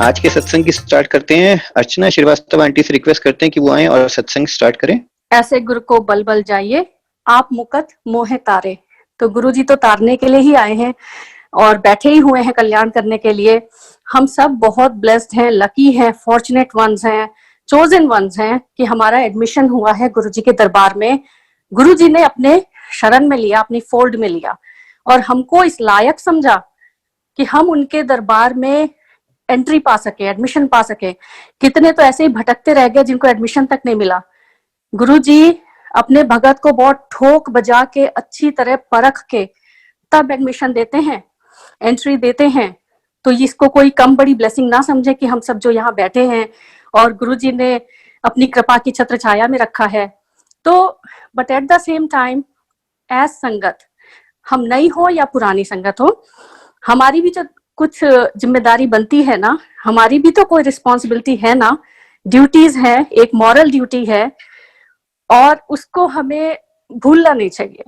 आज के सत्संग की स्टार्ट करते हैं। अर्चना श्रीवास्तव आंटी से रिक्वेस्ट करते हैं कि वो आए और सत्संग स्टार्ट करें। ऐसे गुरु को बल बल जाइए, आप मुकत मोहे तारे। तो गुरु जी तो तारने के लिए ही आए हैं और बैठे ही हुए हैं कल्याण करने के लिए। हम सब बहुत ब्लेस्ड हैं, लकी हैं, फॉर्चुनेट वंस हैं, चोजन वंस हैं कि हमारा एडमिशन हुआ है गुरु जी के दरबार में। गुरु जी ने अपने शरण में लिया, अपनी फोल्ड में लिया और हमको इस लायक समझा कि हम उनके दरबार में एंट्री पा सके, एडमिशन पा सके। कितने तो ऐसे ही भटकते रह गए जिनको एडमिशन तक नहीं मिला। गुरु जी अपने भगत को बहुत ठोक बजा के अच्छी तरह परख के तब एडमिशन देते हैं, एंट्री देते हैं। तो इसको कोई कम बड़ी ब्लेसिंग ना समझे कि हम सब जो यहाँ बैठे हैं और गुरु जी ने अपनी कृपा की छत्र छाया में रखा है। तो but at the same time as संगत, हम नई हो या पुरानी संगत हो, हमारी भी जो कुछ जिम्मेदारी बनती है ना, हमारी भी तो कोई रिस्पॉन्सिबिलिटी है ना, ड्यूटीज है, एक मॉरल ड्यूटी है और उसको हमें भूलना नहीं चाहिए।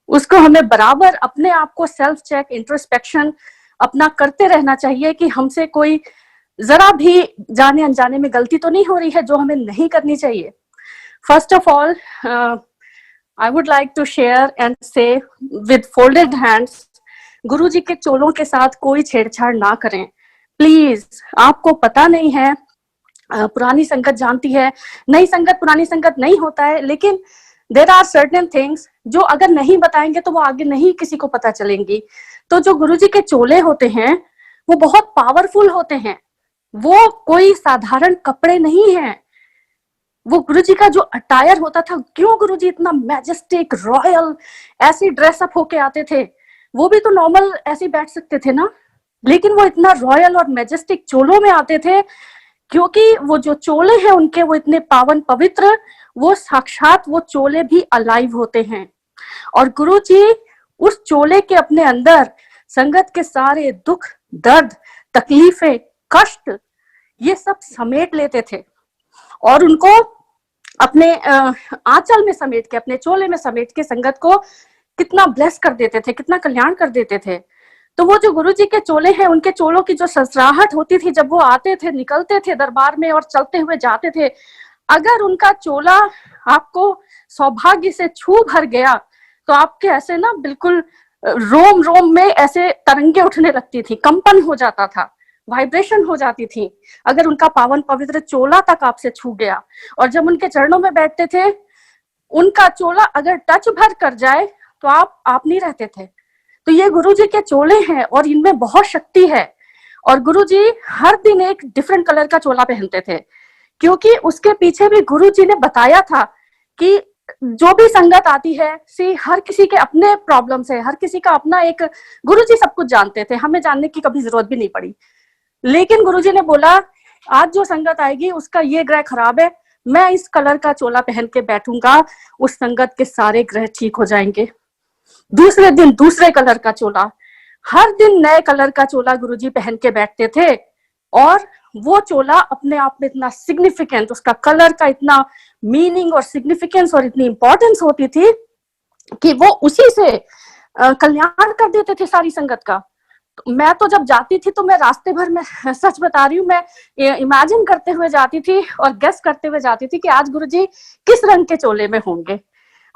उसको हमें बराबर अपने आप को सेल्फ चेक, इंट्रोस्पेक्शन अपना करते रहना चाहिए कि हमसे कोई जरा भी जाने अनजाने में गलती तो नहीं हो रही है जो हमें नहीं करनी चाहिए। First of all I would like to share and say with folded hands, guru ji के चोलों के साथ कोई छेड़छाड़ ना करें प्लीज। आपको पता नहीं है, पुरानी संगत जानती है, नई संगत पुरानी संगत नहीं होता है, लेकिन देर आर सर्टेन थिंग्स जो अगर नहीं बताएंगे तो वो आगे नहीं किसी को पता चलेंगी। तो जो गुरु जी के चोले होते हैं वो बहुत पावरफुल होते हैं, वो कोई साधारण कपड़े नहीं है। वो गुरु जी का जो अटायर होता था, क्यों गुरु जी इतना मैजेस्टिक रॉयल ऐसे ड्रेसअप होके आते थे, वो भी तो नॉर्मल ऐसे बैठ सकते थे ना, लेकिन वो इतना रॉयल और मैजेस्टिक चोलों में आते थे क्योंकि वो जो चोले हैं उनके वो इतने पावन पवित्र, वो साक्षात वो चोले भी अलाइव होते हैं। और गुरु जी उस चोले के अपने अंदर संगत के सारे दुख, दर्द, तकलीफें, कष्ट ये सब समेट लेते थे और उनको अपने आंचल में समेट के, अपने चोले में समेट के संगत को कितना ब्लेस कर देते थे, कितना कल्याण कर देते थे। तो वो जो गुरु जी के चोले हैं, उनके चोलों की जो ससराहट होती थी जब वो आते थे, निकलते थे दरबार में और चलते हुए जाते थे, अगर उनका चोला आपको सौभाग्य से छू भर गया तो आपके ऐसे ना बिल्कुल रोम रोम में ऐसे तरंगे उठने लगती थी, कंपन हो जाता था, वाइब्रेशन हो जाती थी अगर उनका पावन पवित्र चोला तक आपसे छू गया। और जब उनके चरणों में बैठते थे, उनका चोला अगर टच भर कर जाए तो आप नहीं रहते थे। तो ये गुरु जी के चोले हैं और इनमें बहुत शक्ति है। और गुरु जी हर दिन एक डिफरेंट कलर का चोला पहनते थे क्योंकि उसके पीछे भी गुरु जी ने बताया था कि जो भी संगत आती है, सी हर किसी के अपने प्रॉब्लम्स है, हर किसी का अपना एक, गुरु जी सब कुछ जानते थे, हमें जानने की कभी जरूरत भी नहीं पड़ी। लेकिन गुरु जी ने बोला आज जो संगत आएगी उसका ये ग्रह खराब है, मैं इस कलर का चोला पहन के बैठूंगा, उस संगत के सारे ग्रह ठीक हो जाएंगे। दूसरे दिन दूसरे कलर का चोला, हर दिन नए कलर का चोला गुरुजी पहन के बैठते थे और वो चोला अपने आप में इतना सिग्निफिकेंट, उसका कलर का इतना मीनिंग और सिग्निफिकेंस और इतनी इंपॉर्टेंस होती थी कि वो उसी से कल्याण कर देते थे सारी संगत का। मैं तो जब जाती थी तो मैं रास्ते भर में, सच बता रही हूँ, मैं इमेजिन करते हुए जाती थी और गेस करते हुए जाती थी कि आज गुरुजी किस रंग के चोले में होंगे,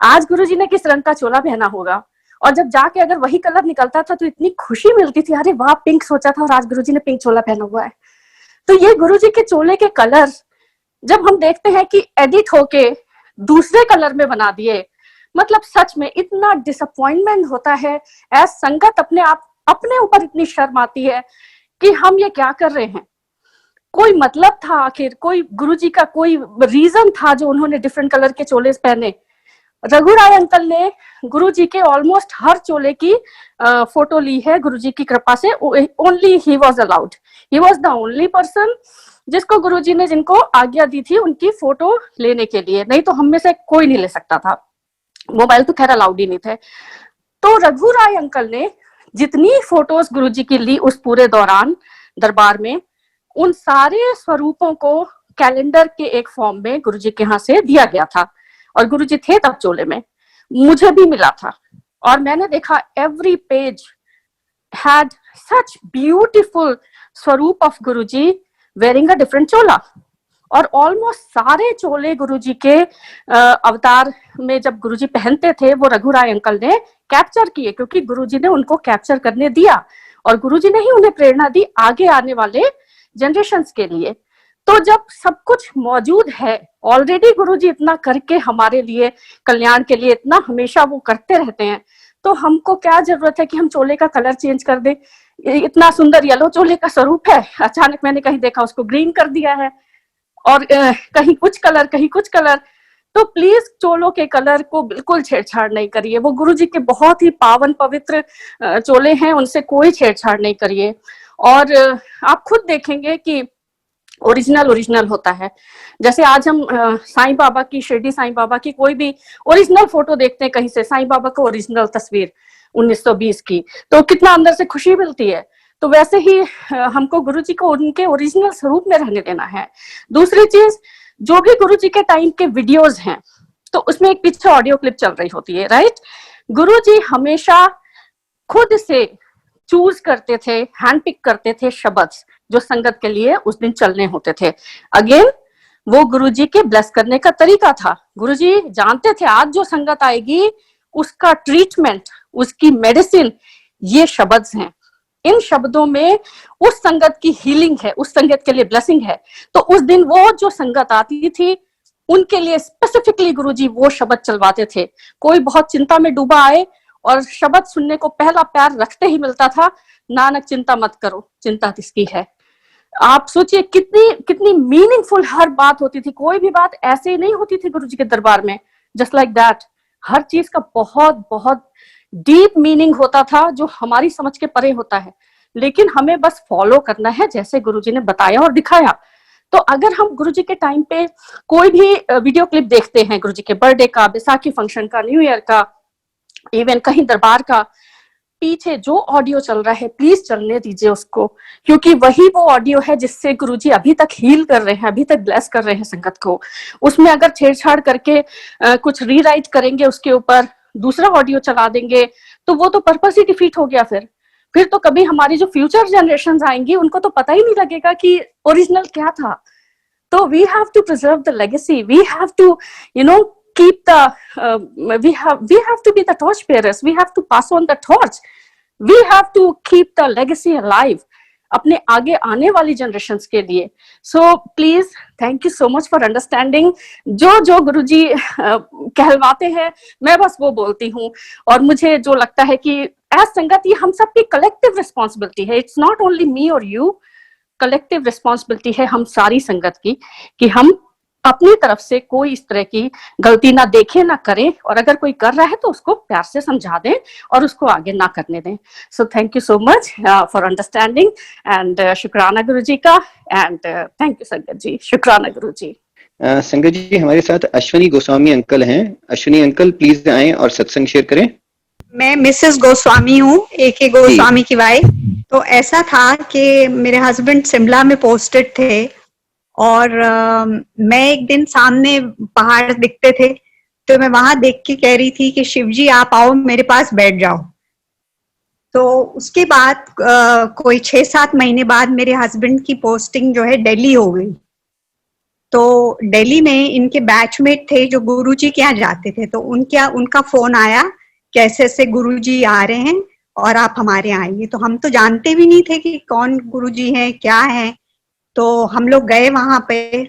आज गुरुजी ने किस रंग का चोला पहना होगा। और जब जाके अगर वही कलर निकलता था तो इतनी खुशी मिलती थी, अरे वाह पिंक सोचा था और आज गुरुजी ने पिंक चोला पहना हुआ है। तो ये गुरुजी के चोले के कलर जब हम देखते हैं कि एडिट होके दूसरे कलर में बना दिए, मतलब सच में इतना डिसअपॉइंटमेंट होता है। एज संगत अपने ऊपर इतनी शर्म आती है कि हम ये क्या कर रहे हैं। कोई मतलब था आखिर, कोई गुरुजी का कोई रीजन था जो उन्होंने डिफरेंट कलर के चोले पहने। रघुराय अंकल ने गुरुजी के ऑलमोस्ट हर चोले की फोटो ली है गुरुजी की कृपा से। Only he was allowed, he was the only person जिसको गुरुजी ने, जिनको आज्ञा दी थी उनकी फोटो लेने के लिए, नहीं तो हम में से कोई नहीं ले सकता था, मोबाइल तो खैर अलाउड ही नहीं थे। तो रघुराय अंकल ने जितनी फोटोज गुरुजी की ली उस पूरे दौरान दरबार में, उन सारे स्वरूपों को कैलेंडर के एक फॉर्म में गुरुजी के यहाँ से दिया गया था और गुरुजी थे तब चोले में, मुझे भी मिला था और मैंने देखा every page had such beautiful स्वरूप of Guruji wearing a different चोला। और ऑलमोस्ट सारे चोले गुरुजी के अवतार में जब गुरुजी पहनते थे वो रघु राय अंकल ने कैप्चर किए, क्योंकि गुरुजी ने उनको कैप्चर करने दिया और गुरुजी ने ही उन्हें प्रेरणा दी आगे आने वाले जनरेशंस के लिए। तो जब सब कुछ मौजूद है ऑलरेडी, गुरुजी इतना करके हमारे लिए कल्याण के लिए इतना हमेशा वो करते रहते हैं, तो हमको क्या जरूरत है कि हम चोले का कलर चेंज कर दें। इतना सुंदर येलो चोले का स्वरूप है, अचानक मैंने कहीं देखा उसको ग्रीन कर दिया है, और कहीं कुछ कलर कहीं कुछ कलर। तो प्लीज चोलों के कलर को बिल्कुल छेड़छाड़ नहीं करिए। वो गुरुजी के बहुत ही पावन पवित्र चोले हैं, उनसे कोई छेड़छाड़ नहीं करिए। और आप खुद देखेंगे कि ओरिजिनल होता है। जैसे आज हम साईं बाबा की, शिरडी साईं बाबा की कोई भी ओरिजिनल फोटो देखते हैं कहीं से, साईं बाबा को ओरिजिनल तस्वीर 1920 की, तो कितना अंदर से खुशी मिलती है। तो वैसे ही हमको गुरुजी को उनके ओरिजिनल स्वरूप में रहने देना है। दूसरी चीज, जो भी गुरुजी के टाइम के वीडियोस हैं, तो उसमें एक पीछे ऑडियो क्लिप चल रही होती है, राइट। गुरुजी हमेशा खुद से चूज करते थे, हैंड पिक करते थे शब्द जो संगत के लिए उस दिन चलने होते थे। अगेन वो गुरुजी के ब्लेस करने का तरीका था। गुरुजी जानते थे आज जो संगत आएगी उसका ट्रीटमेंट, उसकी मेडिसिन ये शब्द हैं। इन शब्दों में उस संगत की हीलिंग है, उस संगत के लिए ब्लेसिंग है। तो उस दिन वो जो संगत आती थी उनके लिए स्पेसिफिकली गुरुजी वो शब्द चलवाते थे। कोई बहुत चिंता में डूबा आए और शब्द सुनने को पहला प्यार रखते ही मिलता था, नानक चिंता मत करो, चिंता किसकी है। आप सोचिए कितनी कितनी मीनिंगफुल हर बात होती थी। कोई भी बात ऐसे ही नहीं होती थी गुरुजी के दरबार में, जस्ट लाइक दैट। हर चीज का बहुत बहुत डीप मीनिंग होता था जो हमारी समझ के परे होता है, लेकिन हमें बस फॉलो करना है जैसे गुरुजी ने बताया और दिखाया। तो अगर हम गुरुजी के टाइम पे कोई भी वीडियो क्लिप देखते हैं, गुरुजी के बर्थडे का, बैसाखी फंक्शन का, न्यू ईयर का, इवन कहीं दरबार का, पीछे जो ऑडियो चल रहा है प्लीज चलने दीजिए उसको, क्योंकि वही वो ऑडियो है जिससे गुरुजी अभी तक हील कर रहे हैं, अभी तक ब्लेस कर रहे हैं संगत को। उसमें अगर छेड़छाड़ करके कुछ रीराइट करेंगे, उसके ऊपर दूसरा ऑडियो चला देंगे, तो वो तो पर्पस ही डिफीट हो गया। फिर तो कभी हमारी जो फ्यूचर जनरेशन आएंगी उनको तो पता ही नहीं लगेगा कि ओरिजिनल क्या था। तो we have to preserve the legacy, we have to keep the we have to be the torch bearers, we have to pass on the torch, we have to keep the legacy alive अपने आगे आने वाली generations के लिए। So please thank you so much for understanding. जो गुरुजी कहलवाते हैं मैं बस वो बोलती हूँ, और मुझे जो लगता है कि एज संगत ये हम सबकी कलेक्टिव रिस्पॉन्सिबिलिटी है। इट्स नॉट ओनली मी और यू, कलेक्टिव रिस्पॉन्सिबिलिटी है हम सारी संगत की कि हम अपनी तरफ से कोई इस तरह की गलती ना देखें, ना करें, और अगर कोई कर रहा है तो उसको प्यार से समझा दें और उसको आगे ना करने दें। So thank you so much for understanding and शुक्राना गुरुजी का, एंड थैंक यू संगत जी, शुक्राना गुरुजी। संगत जी हमारे साथ अश्विनी गोस्वामी अंकल हैं। अश्विनी अंकल प्लीज आए और सत्संग शेयर करें। मैं मिसेस गोस्वामी हूँ, AK गोस्वामी की वाइफ। तो ऐसा था कि मेरे हस्बैंड शिमला में पोस्टेड थे, और मैं एक दिन सामने पहाड़ दिखते थे तो मैं वहां देख के कह रही थी कि शिवजी आप आओ मेरे पास बैठ जाओ। तो उसके बाद कोई 6-7 महीने बाद मेरे हस्बैंड की पोस्टिंग जो है दिल्ली हो गई। तो दिल्ली में इनके बैचमेट थे जो गुरुजी के यहाँ जाते थे, तो उनका फोन आया कैसे से गुरुजी आ रहे हैं और आप हमारे यहाँ आइए। तो हम तो जानते भी नहीं थे कि कौन गुरुजी हैं क्या है। तो हम लोग गए वहां पे,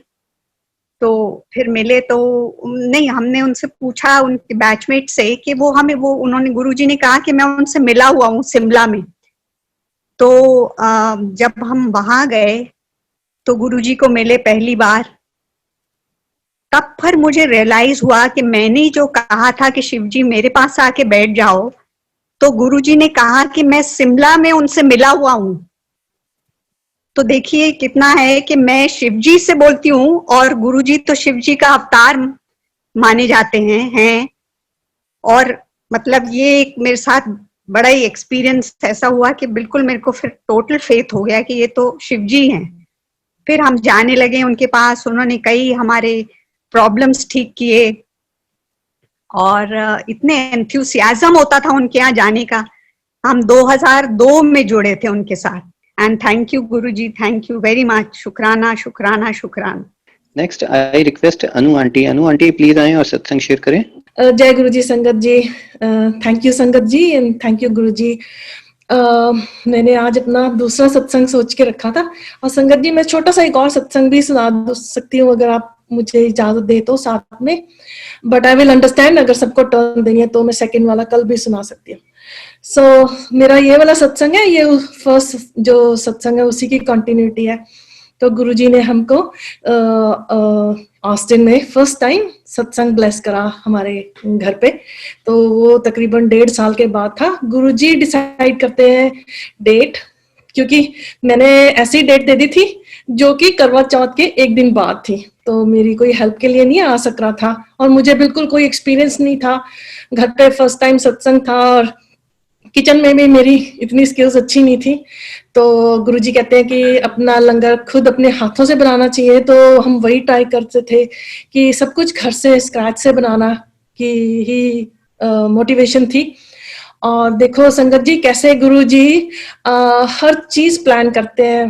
तो फिर मिले तो नहीं, हमने उनसे पूछा उनके बैचमेट से कि उन्होंने गुरुजी ने कहा कि मैं उनसे मिला हुआ हूँ शिमला में। तो जब हम वहां गए तो गुरुजी को मिले पहली बार, तब फिर मुझे रियलाइज हुआ कि मैंने जो कहा था कि शिवजी मेरे पास आके बैठ जाओ, तो गुरुजी ने कहा कि मैं शिमला में उनसे मिला हुआ हूँ। तो देखिए कितना है कि मैं शिवजी से बोलती हूँ और गुरुजी तो शिवजी का अवतार माने जाते हैं। और मतलब ये एक मेरे साथ बड़ा ही एक्सपीरियंस ऐसा हुआ कि बिल्कुल मेरे को फिर टोटल फेथ हो गया कि ये तो शिवजी हैं। फिर हम जाने लगे उनके पास, उन्होंने कई हमारे प्रॉब्लम्स ठीक किए, और इतने एंथुसियाज्म होता था उनके यहाँ जाने का। हम 2002 में जुड़े थे उनके साथ। And thank you, Guruji. Thank you very much. Shukrana, shukrana, shukran. Next I request Anu aunty. Anu aunty please आए और सत्संग शेयर करें. जय गुरु जी संगत जी. थैंक यू संगत जी एंड थैंक यू गुरु जी. मैंने आज अपना दूसरा सत्संग सोच के रखा था और संगत जी मैं छोटा सा एक और सत्संग भी सुना सकती हूँ अगर आप मुझे इजाजत दे तो साथ में. बट आई विल अंडरस्टैंड अगर सबको टर्न देंगे तो मैं सेकंड वाला कल भी सुना सकती हूँ. सो मेरा ये वाला सत्संग है, ये फर्स्ट जो सत्संग है उसी की कंटिन्यूटी है. तो गुरुजी ने हमको ऑस्टिन में फर्स्ट टाइम सत्संग ब्लेस करा हमारे घर पे. तो वो तकरीबन 1.5 साल के बाद था. गुरुजी डिसाइड करते हैं डेट, क्योंकि मैंने ऐसी डेट दे दी थी जो कि करवा चौथ के एक दिन बाद थी. तो मेरी कोई हेल्प के लिए नहीं आ सक रहा था और मुझे बिल्कुल कोई एक्सपीरियंस नहीं था. घर पे फर्स्ट टाइम सत्संग था और किचन में भी मेरी इतनी स्किल्स अच्छी नहीं थी. तो गुरुजी कहते हैं कि अपना लंगर खुद अपने हाथों से बनाना चाहिए. तो हम वही ट्राई करते थे कि सब कुछ घर से स्क्रैच से बनाना की ही मोटिवेशन थी. और देखो संगत जी कैसे गुरुजी हर चीज प्लान करते हैं.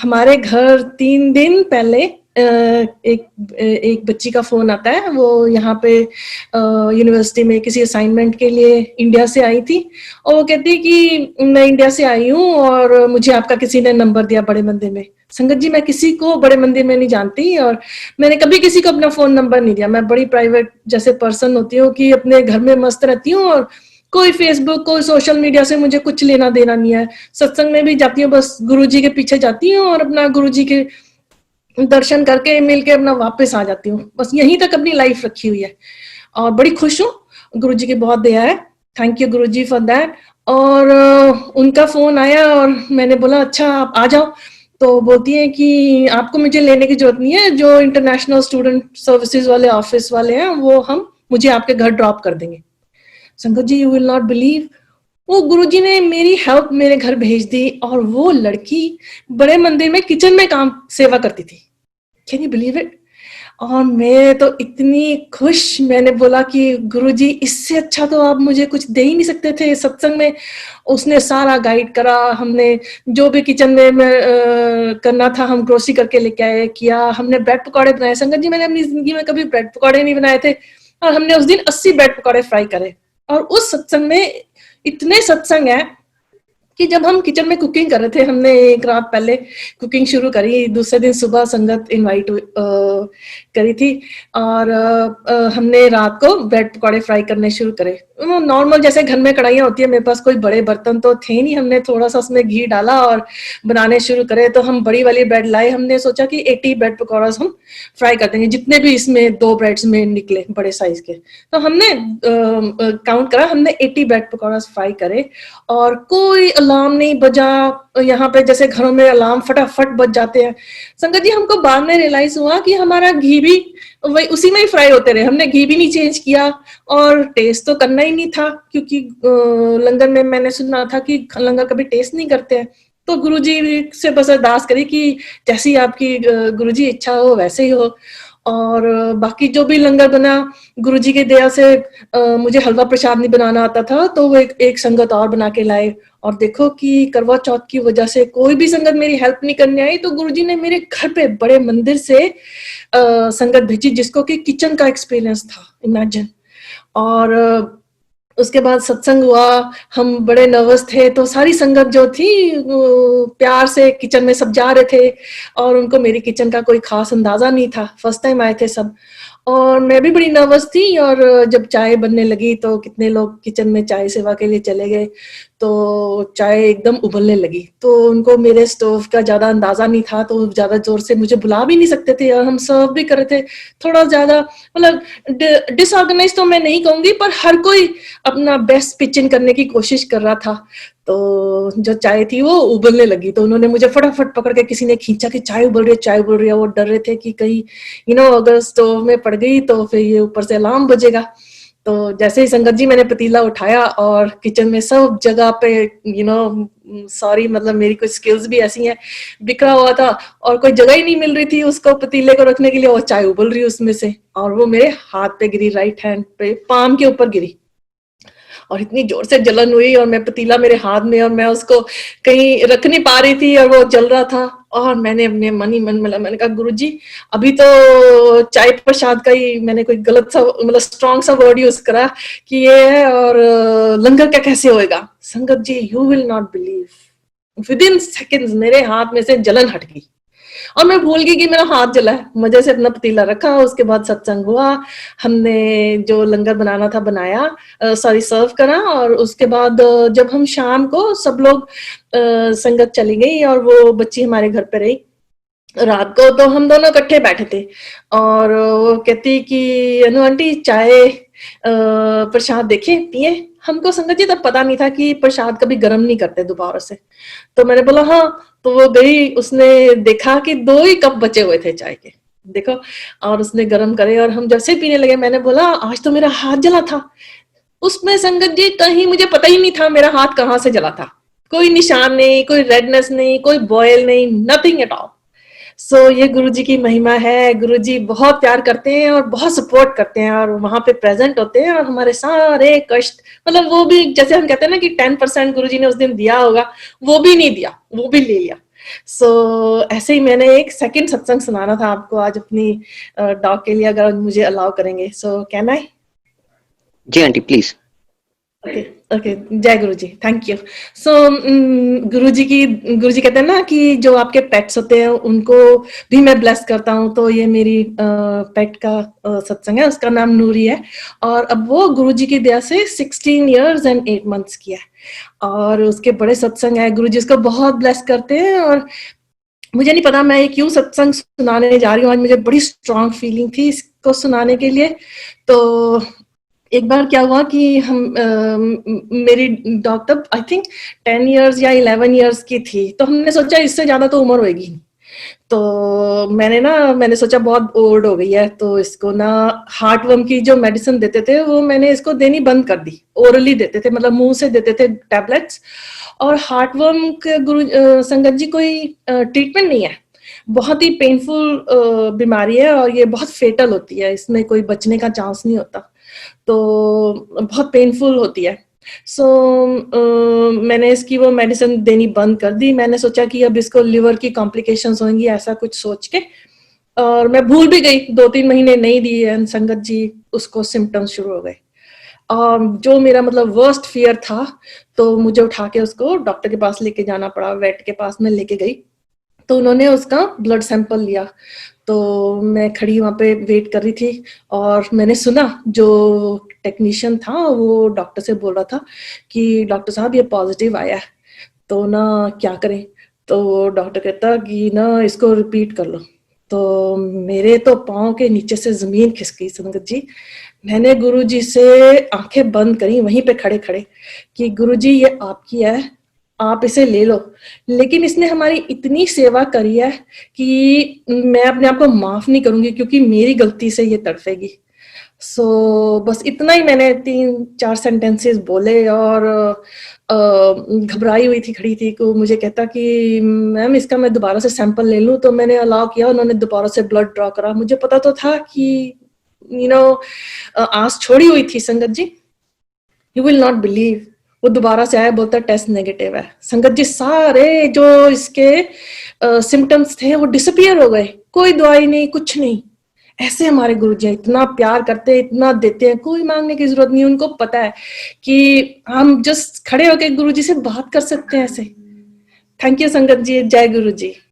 हमारे घर 3 दिन पहले एक बच्ची का फोन आता है. वो यहाँ पे यूनिवर्सिटी में किसी असाइनमेंट के लिए इंडिया से आई थी और वो कहती कि मैं इंडिया से आई हूँ और मुझे आपका किसी ने नंबर दिया बड़े मंदिर में. संगत जी मैं किसी को बड़े मंदिर में नहीं जानती और मैंने कभी किसी को अपना फोन नंबर नहीं दिया. मैं बड़ी प्राइवेट जैसे पर्सन होती हूँ कि अपने घर में मस्त रहती हूँ और कोई फेसबुक कोई सोशल मीडिया से मुझे कुछ लेना देना नहीं है. सत्संग में भी जाती हूँ बस गुरुजी के पीछे जाती हूँ और अपना गुरुजी के दर्शन करके मिलके अपना वापस आ जाती हूँ. बस यहीं तक अपनी लाइफ रखी हुई है और बड़ी खुश हूँ. गुरुजी की बहुत दया है. Thank you Guruji for that. और उनका फोन आया और मैंने बोला अच्छा आप आ जाओ. तो बोलती है कि आपको मुझे लेने की जरूरत नहीं है, जो इंटरनेशनल स्टूडेंट सर्विसेज वाले ऑफिस वाले हैं वो हम मुझे आपके घर ड्रॉप कर देंगे. संगत जी यू विल नॉट बिलीव, वो गुरुजी ने मेरी हेल्प मेरे घर भेज दी और वो लड़की बड़े मंदिर में किचन में काम सेवा करती थी. Can you believe it? और मैं तो इतनी खुश. मैंने बोला कि गुरुजी इससे अच्छा तो आप मुझे कुछ दे ही नहीं सकते थे. सत्संग में उसने सारा गाइड करा. हमने जो भी किचन में करना था हम ग्रोसरी करके लेके आए किया. हमने ब्रेड पकौड़े बनाए. संगत जी मैंने अपनी जिंदगी में कभी ब्रेड पकौड़े नहीं बनाए थे और हमने उस दिन 80 ब्रेड पकौड़े फ्राई करे. और उस सत्संग में इतने सत्संग है कि जब हम किचन में कुकिंग कर रहे थे, हमने एक रात पहले कुकिंग शुरू करी, दूसरे दिन सुबह संगत इनवाइट करी थी और हमने रात को ब्रेड पकौड़े फ्राई करने शुरू करे. नॉर्मल जैसे घर में कढ़ाइयाँ होती है, मेरे पास कोई बड़े बर्तन तो थे नहीं. हमने थोड़ा सा उसमें घी डाला और बनाने शुरू करे. तो हम बड़ी वाली ब्रेड लाए. हमने सोचा कि 80 ब्रेड पकौड़ा हम फ्राई कर देंगे, जितने भी इसमें 2 ब्रेड्स में निकले बड़े साइज के. तो हमने काउंट करा, हमने 80 ब्रेड पकौड़ा फ्राई करे और कोई अलार्म नहीं बजा. यहाँ पे जैसे घरों में अलार्म फटाफट बज जाते हैं. संगत जी हमको बाद में रियलाइज हुआ कि हमारा घी भी वही उसी में ही फ्राई होते रहे. हमने घी भी नहीं चेंज किया और टेस्ट तो करना ही नहीं था, क्योंकि लंगर में मैंने सुना था कि लंगर कभी टेस्ट नहीं करते हैं. तो गुरुजी से बस अरदास करी कि जैसी आपकी गुरुजी इच्छा हो वैसे ही हो. और बाकी जो भी लंगर बना गुरुजी की दया से मुझे हलवा प्रसाद नहीं बनाना आता था, तो वो एक संगत और बना के लाए. और देखो कि करवा चौथ की वजह से कोई भी संगत मेरी हेल्प नहीं करने आई, तो गुरुजी ने मेरे घर पे बड़े मंदिर से संगत भेजी जिसको कि किचन का एक्सपीरियंस था. इमेजिन. और उसके बाद सत्संग हुआ. हम बड़े नर्वस थे, तो सारी संगत जो थी प्यार से किचन में सब जा रहे थे और उनको मेरी किचन का कोई खास अंदाजा नहीं था. फर्स्ट टाइम आए थे सब और मैं भी बड़ी नर्वस थी. और जब चाय बनने लगी तो कितने लोग किचन में चाय सेवा के लिए चले गए, तो चाय एकदम उबलने लगी. तो उनको मेरे स्टोव का ज्यादा अंदाजा नहीं था, तो ज्यादा जोर से मुझे बुला भी नहीं सकते थे और हम सर्व भी कर रहे थे. थोड़ा ज्यादा मतलब डिसऑर्गेनाइज तो मैं नहीं कहूंगी, पर हर कोई अपना बेस्ट पिच इन करने की कोशिश कर रहा था. तो जो चाय थी वो उबलने लगी, तो उन्होंने मुझे फटाफट पकड़ के किसी ने खींचा कि चाय उबल रही है, चाय उबल रही है. वो डर रहे थे कि कहीं अगर स्टोव में पड़ गई तो फिर ये ऊपर से अलार्म बजेगा. तो जैसे ही संगत जी मैंने पतीला उठाया और किचन में सब जगह पे सॉरी मतलब मेरी कुछ स्किल्स भी ऐसी हैं, बिखरा हुआ था और कोई जगह ही नहीं मिल रही थी उसको पतीले को रखने के लिए. और चाय उबल रही उसमें से और वो मेरे हाथ पे गिरी, राइट हैंड पे पाम के ऊपर गिरी. और इतनी जोर से जलन हुई और मैं पतीला मेरे हाथ में और मैं उसको कहीं रख नहीं पा रही थी और वो जल रहा था। और मैंने अपने मन ही मन मिला, मैंने कहा गुरुजी अभी तो चाय प्रसाद का ही मैंने कोई गलत सा मतलब स्ट्रॉन्ग सा वर्ड यूज करा कि ये है, और लंगर का कैसे होएगा। संगत जी you will not believe, within seconds मेरे हाथ में से जलन हट गई और मैं भूल गई कि मेरा हाथ जला है। मजे से अपना पतीला रखा, उसके बाद सत्संग हुआ, हमने जो लंगर बनाना था बनाया, सर्व करा। और उसके बाद जब हम शाम को सब लोग संगत चली गई और वो बच्ची हमारे घर पे रही रात को, तो हम दोनों इकट्ठे बैठे थे और वो कहती कि अनु आंटी चाय प्रसाद देखे पिए। हमको संगत जी तब पता नहीं था कि प्रसाद कभी गर्म नहीं करते दोबारा से। तो मैंने बोला हाँ। तो वो गई, उसने देखा कि 2 ही कप बचे हुए थे चाय के, देखो, और उसने गर्म करे और हम जैसे पीने लगे। मैंने बोला आज तो मेरा हाथ जला था। उसमें संगत जी कहीं मुझे पता ही नहीं था मेरा हाथ कहाँ से जला था, कोई निशान नहीं, कोई रेडनेस नहीं, कोई बॉयल नहीं, नथिंग एट ऑल। सो ये गुरुजी की महिमा है। गुरुजी बहुत प्यार करते हैं और बहुत सपोर्ट करते हैं और वहां पे प्रेजेंट होते हैं और हमारे सारे कष्ट, मतलब वो भी जैसे हम कहते हैं ना कि 10% गुरुजी ने उस दिन दिया होगा, वो भी नहीं दिया, वो भी ले लिया। सो ऐसे ही मैंने एक सेकंड सत्संग सुनाना था आपको आज अपनी डॉग के लिए, अगर मुझे अलाउ करेंगे। So can I? जी आंटी प्लीज। ओके, जय गुरु जी, थैंक यू। सो गुरुजी कहते हैं ना कि जो आपके पेट्स होते हैं उनको भी मैं ब्लेस करता हूँ। तो ये मेरी पेट का सत्संग है, उसका नाम नूरी है और अब वो गुरुजी की दया से 16 years and 8 months की है और उसके बड़े सत्संग है। गुरुजी उसको बहुत ब्लेस करते हैं और मुझे नहीं पता मैं क्यों सत्संग सुनाने जा रही हूँ आज, मुझे बड़ी स्ट्रांग फीलिंग थी इसको सुनाने के लिए। तो एक बार क्या हुआ कि हम मेरी डॉग तब आई थिंक 10 years या 11 years की थी, तो हमने सोचा इससे ज्यादा तो उम्र होगी। तो मैंने सोचा बहुत ओल्ड हो गई है, तो इसको ना हार्टवर्म की जो मेडिसिन देते थे वो मैंने इसको देनी बंद कर दी। ओरली देते थे, मतलब मुंह से देते थे टैबलेट्स। और हार्टवर्म के संगत जी कोई ट्रीटमेंट नहीं है, बहुत ही पेनफुल बीमारी है और ये बहुत फेटल होती है, इसमें कोई बचने का चांस नहीं होता, तो बहुत पेनफुल होती है। सो मैंने इसकी वो मेडिसिन देनी बंद कर दी। मैंने सोचा कि अब इसको लिवर की कॉम्प्लिकेशंस होंगी, ऐसा कुछ सोच के, और मैं भूल भी गई, 2-3 महीने नहीं दी एंड संगत जी उसको सिम्टम्स शुरू हो गए। और जो मेरा मतलब वर्स्ट फियर था, तो मुझे उठा के उसको डॉक्टर के पास लेके जाना पड़ा, वेट के पास में लेके गई। तो उन्होंने उसका ब्लड सैंपल लिया, तो मैं खड़ी वहां पे वेट कर रही थी और मैंने सुना जो टेक्नीशियन था वो डॉक्टर से बोल रहा था कि डॉक्टर साहब ये पॉजिटिव आया है, तो ना क्या करें। तो डॉक्टर कहता कि ना इसको रिपीट कर लो। तो मेरे तो पाँव के नीचे से जमीन खिसक गई संगत जी। मैंने गुरुजी से आंखें बंद करी वहीं पे खड़े खड़े कि गुरुजी ये आपकी है, आप इसे ले लो। लेकिन इसने हमारी इतनी सेवा करी है कि मैं अपने आप को माफ नहीं करूंगी, क्योंकि मेरी गलती से ये तड़फेगी। सो बस इतना ही मैंने 3-4 सेंटेंसेस बोले और घबराई हुई थी, खड़ी थी। को मुझे कहता कि मैम इसका मैं दोबारा से सैंपल ले लूं, तो मैंने अलाउ किया। उन्होंने दोबारा से ब्लड ड्रॉ करा। मुझे पता तो था कि आस छोड़ी हुई थी संगत जी। यू विल नॉट बिलीव, वो दोबारा से आया, बोलता टेस्ट नेगेटिव है। संगत जी सारे जो इसके सिम्टम्स थे वो डिसअपियर हो गए, कोई दवाई नहीं, कुछ नहीं। ऐसे हमारे गुरुजी इतना प्यार करते हैं, इतना देते हैं, कोई मांगने की जरूरत नहीं। उनको पता है कि हम जस्ट खड़े होकर गुरुजी से बात कर सकते हैं ऐसे। थैंक यू संगत जी, जय गुरु जी।